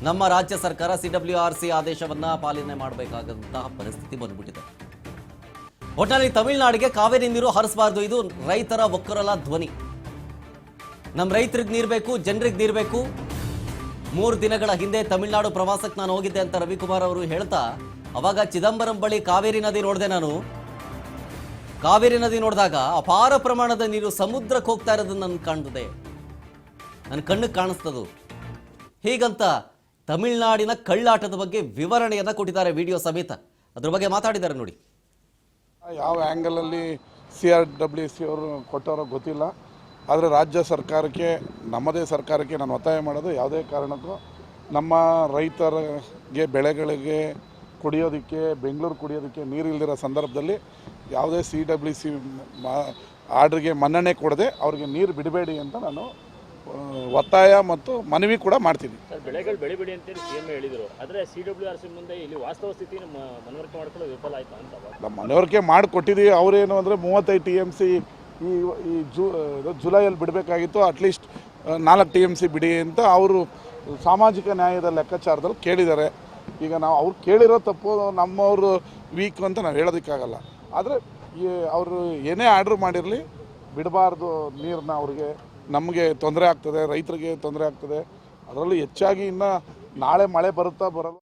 ನಮ್ಮ ರಾಜ್ಯ ಸರ್ಕಾರ CWRC ಆದೇಶವನ್ನ ಪಾಲನೆ ಮಾಡಬೇಕಾದಂತಹ ಪರಿಸ್ಥಿತಿ ಬಂದ್ಬಿಟ್ಟಿದೆ. ಒಟ್ಟಿನಲ್ಲಿ ತಮಿಳುನಾಡಿಗೆ ಕಾವೇರಿ ನೀರು ಹರಿಸಬಾರದು, ಇದು ರೈತರ ಒಕ್ಕರಲ ಧ್ವನಿ. ನಮ್ಮ ರೈತರಿಗೆ ನೀರು ಬೇಕು, ಜನರಿಗೆ ನೀರು ಬೇಕು. 3 ದಿನಗಳ ಹಿಂದೆ ತಮಿಳುನಾಡು ಪ್ರವಾಸಕ್ಕೆ ನಾನು ಹೋಗಿದ್ದೆ ಅಂತ ರವಿಕುಮಾರ್ ಅವರು ಹೇಳ್ತಾ, ಅವಾಗ ಚಿದಂಬರಂ ಬಳಿ ಕಾವೇರಿ ನದಿ ನೋಡಿದೆ. ನಾನು ಕಾವೇರಿ ನದಿ ನೋಡಿದಾಗ ಅಪಾರ ಪ್ರಮಾಣದ ನೀರು ಸಮುದ್ರಕ್ಕೆ ಹೋಗ್ತಾ ಇರೋದನ್ನು ನನಗೆ ಕಾಣ್ತದೆ, ನನ್ನ ಕಣ್ಣಿಗೆ ಕಾಣಿಸ್ತದು. ಹೀಗಂತ ತಮಿಳುನಾಡಿನ ಕಳ್ಳಾಟದ ಬಗ್ಗೆ ವಿವರಣೆಯನ್ನು ಕೊಟ್ಟಿದ್ದಾರೆ, ವಿಡಿಯೋ ಸಮೇತ. ಅದ್ರ ಬಗ್ಗೆ ಮಾತಾಡಿದ್ದಾರೆ ನೋಡಿ. ಯಾವ ಆ್ಯಂಗಲಲ್ಲಿ CRWC ಅವರು ಕೊಟ್ಟರೋ ಗೊತ್ತಿಲ್ಲ. ಆದರೆ ರಾಜ್ಯ ಸರ್ಕಾರಕ್ಕೆ, ನಮ್ಮದೇ ಸರ್ಕಾರಕ್ಕೆ ನಾನು ಒತ್ತಾಯ ಮಾಡೋದು, ಯಾವುದೇ ಕಾರಣಕ್ಕೂ ನಮ್ಮ ರೈತರಿಗೆ ಬೆಳೆಗಳಿಗೆ ಕುಡಿಯೋದಕ್ಕೆ, ಬೆಂಗಳೂರು ಕುಡಿಯೋದಕ್ಕೆ ನೀರಿಲ್ದಿರೋ ಸಂದರ್ಭದಲ್ಲಿ ಯಾವುದೇ CWC ಆರ್ಡ್ರಿಗೆ ಮನ್ನಣೆ ಕೊಡದೆ ಅವ್ರಿಗೆ ನೀರು ಬಿಡಬೇಡಿ ಅಂತ ನಾನು ಒತ್ತಾಯ ಮತ್ತು ಮನವಿ ಕೂಡ ಮಾಡ್ತೀನಿ. ಸರ್, ಬೆಳೆಗಳು ಬೆಳಿಬೇಡಿ ಅಂತೇಳಿ CM ಹೇಳಿದರು. ಆದರೆ CWRC ಮುಂದೆ ಇಲ್ಲಿ ವಾಸ್ತವ ಸ್ಥಿತಿ ಮನವರಿಕೆ ಮಾಡ್ಕೊಳ್ಳೋದು ವಿಫಲ ಆಯಿತು ಅಂತ. ನಮ್ಮ ಮನವರಿಕೆ ಮಾಡಿಕೊಟ್ಟಿದ್ದೀವಿ. ಅವರೇನು ಅಂದರೆ 35 TMC ಈ ಜುಲೈಯಲ್ಲಿ ಬಿಡಬೇಕಾಗಿತ್ತು, ಅಟ್ಲೀಸ್ಟ್ 4 TMC ಬಿಡಿ ಅಂತ ಅವರು ಸಾಮಾಜಿಕ ನ್ಯಾಯದ ಲೆಕ್ಕಾಚಾರದಲ್ಲಿ ಕೇಳಿದ್ದಾರೆ. ಈಗ ನಾವು ಅವ್ರು ಕೇಳಿರೋ ತಪ್ಪು, ನಮ್ಮವರು ವೀಕ್ ಅಂತ ನಾವು ಹೇಳೋದಕ್ಕಾಗಲ್ಲ. ಆದರೆ ಅವರು ಏನೇ ಆರ್ಡ್ರ್ ಮಾಡಿರಲಿ, ಬಿಡಬಾರ್ದು ನೀರನ್ನ. ಅವ್ರಿಗೆ ನಮಗೆ ತೊಂದರೆ ಆಗ್ತದೆ, ರೈತರಿಗೆ ತೊಂದರೆ ಆಗ್ತದೆ. ಅದರಲ್ಲೂ ಹೆಚ್ಚಾಗಿ ಇನ್ನು ನಾಳೆ ಮಳೆ ಬರುತ್ತಾ ಬರಲ್ಲ.